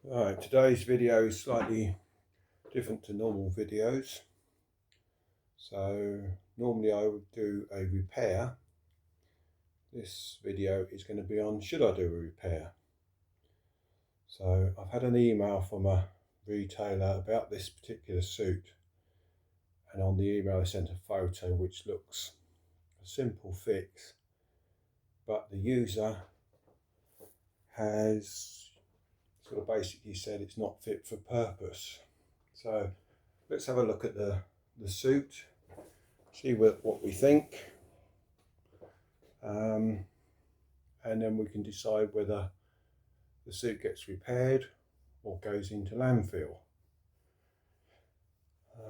Right, today's video is slightly different to normal videos. So normally I would do a repair. This video is going to be on should I do a repair. So I've had an email from a retailer about this particular suit, and on the email they sent a photo which looks a simple fix, but the user has sort of basically said it's not fit for purpose. So let's have a look at the suit, see what we think, and then we can decide whether the suit gets repaired or goes into landfill,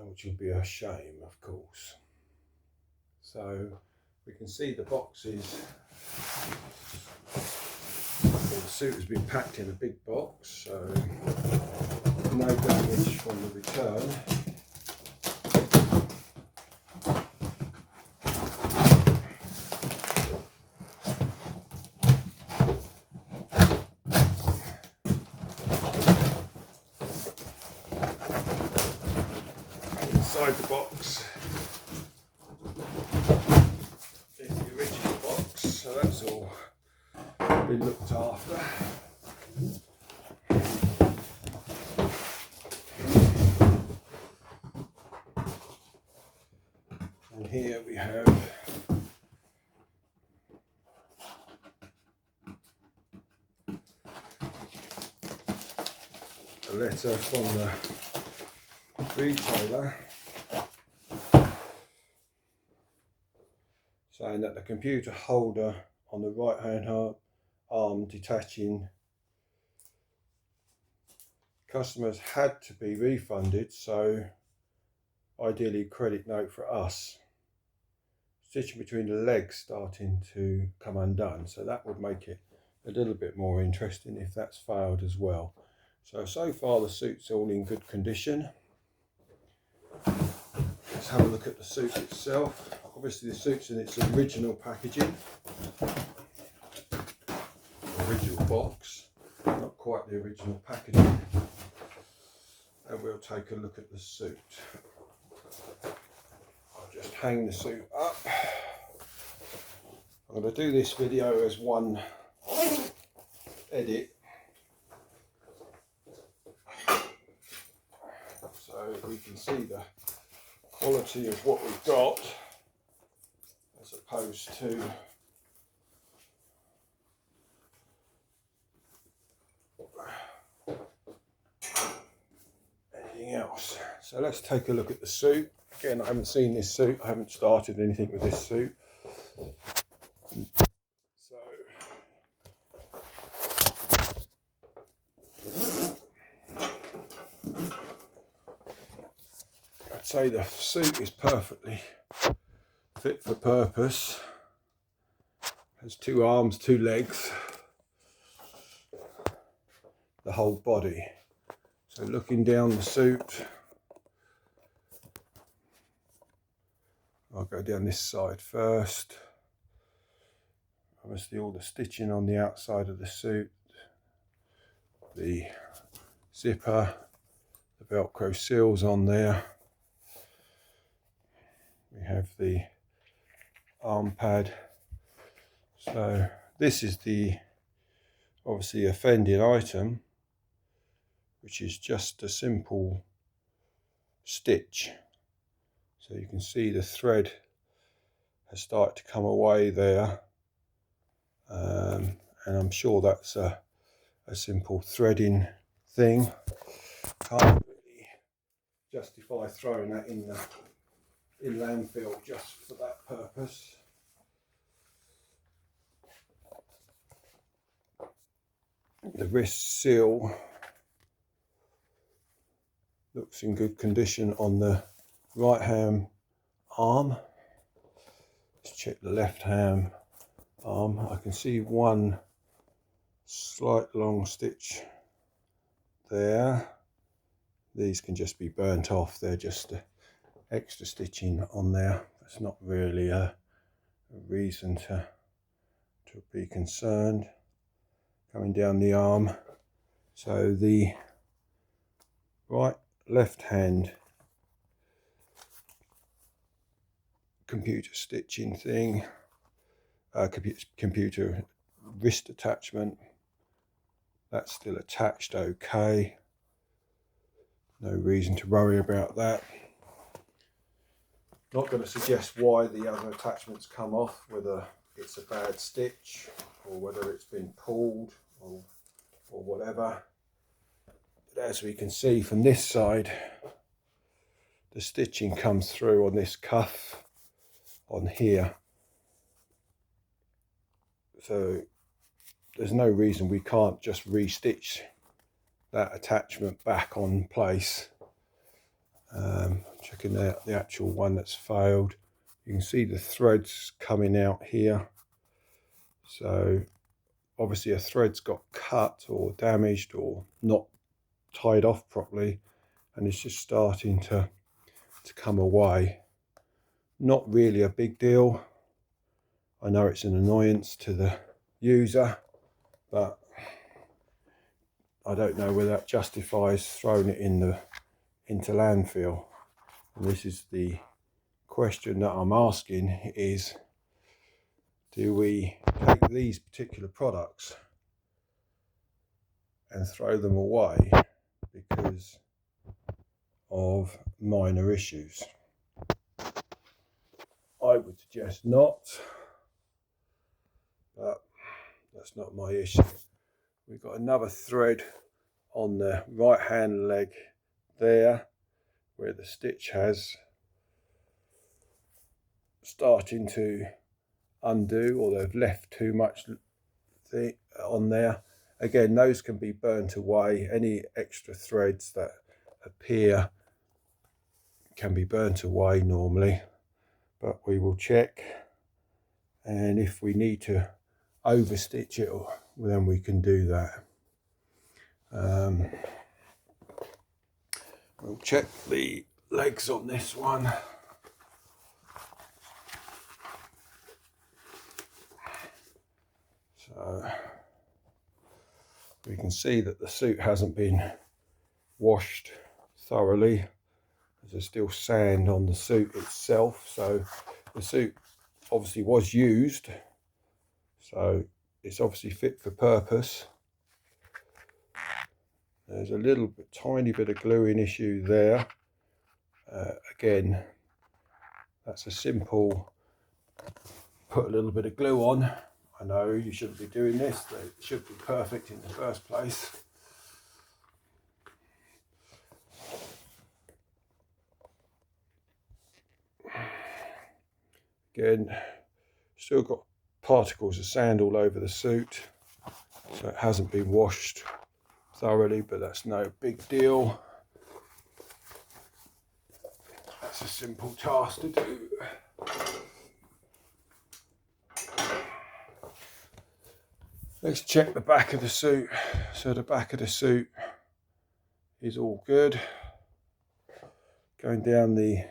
which would be a shame, of course. So we can see the boxes. Well, the suit has been packed in a big box, so no damage from the return. Inside the box is the original box, so that's all been looked after. And here we have a letter from the retailer saying that the computer holder on the right hand arm detaching, customers had to be refunded, so ideally credit note for us. Stitching between the legs starting to come undone, so that would make it a little bit more interesting if that's failed as well. So far the suit's all in good condition. Let's have a look at the suit itself. Obviously the suit's in its original packaging, original box, not quite the original packaging. And we'll take a look at the suit. I'll just hang the suit up. I'm going to do this video as one edit, so we can see the quality of what we've got as opposed to anything else. So let's take a look at the suit. Again, I haven't seen this suit, I haven't started anything with this suit. So I'd say the suit is perfectly fit for purpose. Has two arms, two legs, the whole body. So looking down the suit, I'll go down this side first. Obviously all the stitching on the outside of the suit, the zipper, the Velcro seals on there. We have the arm pad. So this is the obviously offending item, which is just a simple stitch. So you can see the thread has started to come away there, and I'm sure that's a simple threading thing. Can't really justify throwing that in landfill just for that purpose. The wrist seal looks in good condition on the right hand arm. Let's check the left hand arm. I can see one slight long stitch there. These can just be burnt off, they're just extra stitching on there. It's not really a reason to be concerned. Coming down the arm, So the left hand computer stitching thing, computer wrist attachment, that's still attached okay. No reason to worry about that. Not going to suggest why the other attachments come off, whether it's a bad stitch or whether it's been pulled or whatever. But as we can see from this side, the stitching comes through on this cuff on here. So there's no reason we can't just re-stitch that attachment back on place. Checking out the actual one that's failed. You can see the threads coming out here. So obviously a thread's got cut or damaged or not tied off properly, and it's just starting to come away. Not really a big deal. I know it's an annoyance to the user, but I don't know whether that justifies throwing it into landfill. And this is the question that I'm asking, is do we take these particular products and throw them away because of minor issues? I would suggest not, but that's not my issue. We've got another thread on the right hand leg there where the stitch has starting to undo, or they've left too much on there. Again, those can be burnt away. Any extra threads that appear can be burnt away normally, but we will check, and if we need to overstitch it, then we can do that. We'll check the legs on this one. So we can see that the suit hasn't been washed thoroughly. There's still sand on the suit itself, so the suit obviously was used, so it's obviously fit for purpose. There's a little bit, tiny bit of gluing issue there. Again, that's a simple put a little bit of glue on. I know you shouldn't be doing this, it should be perfect in the first place. Again, still got particles of sand all over the suit, so it hasn't been washed thoroughly, but that's no big deal. That's a simple task to do. Let's check the back of the suit. So the back of the suit is all good. Going down the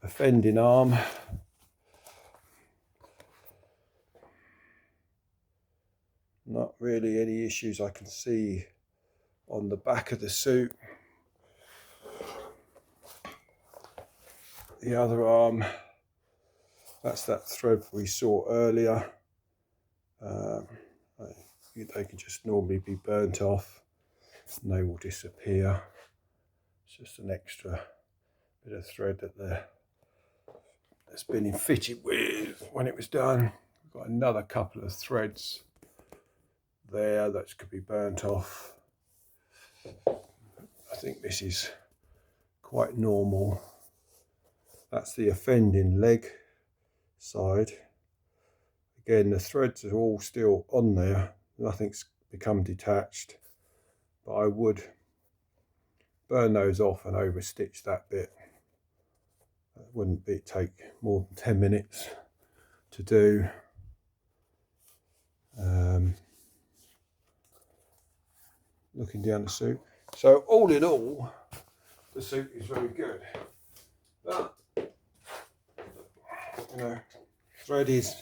offending arm. Not really any issues I can see on the back of the suit. The other arm, that's that thread we saw earlier. They can just normally be burnt off and they will disappear. It's just an extra bit of thread that's been fitted with when it was done. We've got another couple of threads there that could be burnt off. I think this is quite normal. That's the offending leg side. Again, the threads are all still on there. Nothing's become detached, but I would burn those off and overstitch that bit. It wouldn't take more than 10 minutes to do. Looking down the suit. So all in all, the suit is very good. But, you know, thread is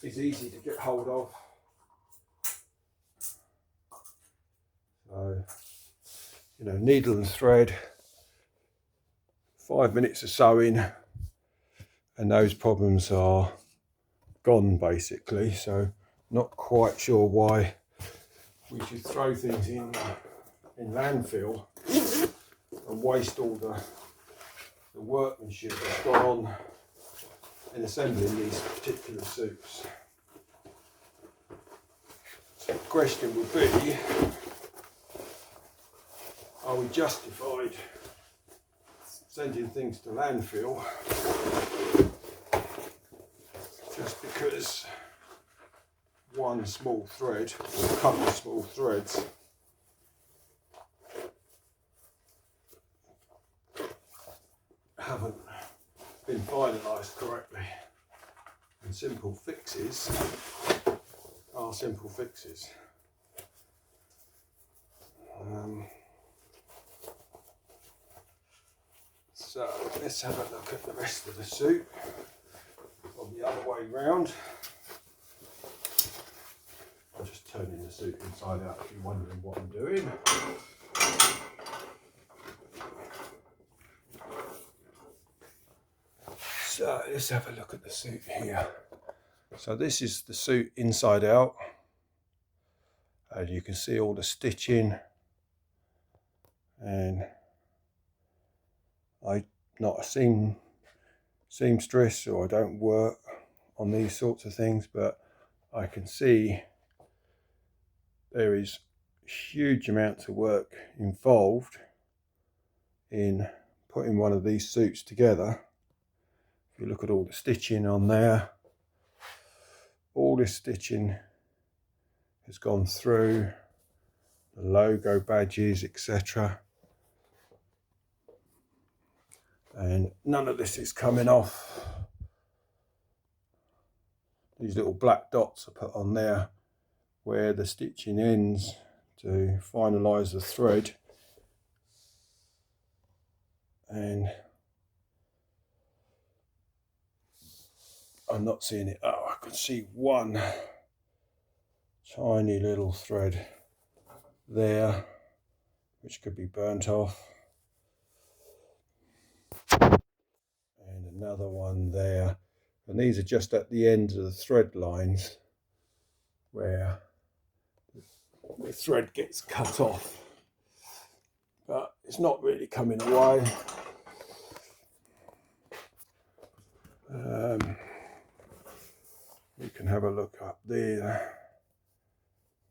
easy to get hold of. needle and thread, 5 minutes of sewing, and those problems are gone basically. So not quite sure why we should throw things in landfill and waste all the workmanship that's gone on in assembling these particular suits. So the question would be, are we justified sending things to landfill just because one small thread or a couple of small threads haven't been finalised correctly? And simple fixes are simple fixes. So let's have a look at the rest of the suit on the other way round. I'm just turning the suit inside out if you're wondering what I'm doing. So let's have a look at the suit here. So this is the suit inside out, and you can see all the stitching, and I'm not a seamstress, or I don't work on these sorts of things, but I can see there is huge amounts of work involved in putting one of these suits together. If you look at all the stitching on there, all this stitching has gone through, the logo badges, etc. And none of this is coming off. These little black dots are put on there where the stitching ends to finalise the thread. And I'm not seeing it. Oh, I can see one tiny little thread there, which could be burnt off. And another one there. And these are just at the ends of the thread lines where the thread gets cut off. But it's not really coming away. We can have a look up there.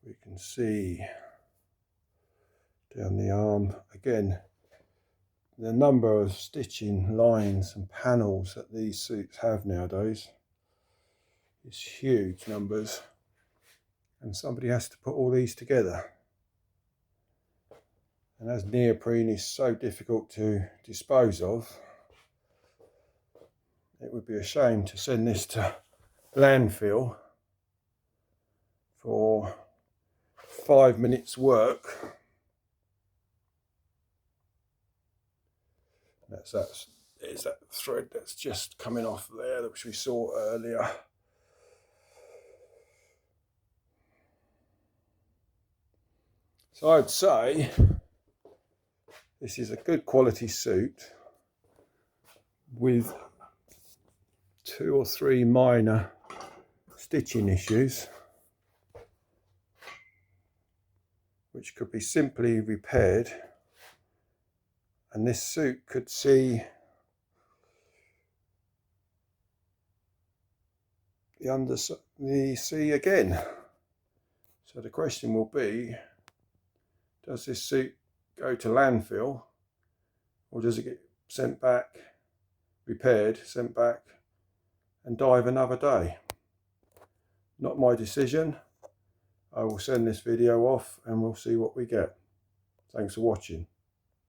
We can see down the arm again the number of stitching lines and panels that these suits have nowadays is huge numbers, and somebody has to put all these together. And as neoprene is so difficult to dispose of, it would be a shame to send this to landfill for 5 minutes work. There's that thread that's just coming off there, which we saw earlier. So I'd say this is a good quality suit with 2 or 3 minor stitching issues, which could be simply repaired, and this suit could see the sea again. So the question will be, does this suit go to landfill, or does it get sent back, repaired, sent back, and dive another day? Not my decision. I will send this video off and we'll see what we get. Thanks for watching.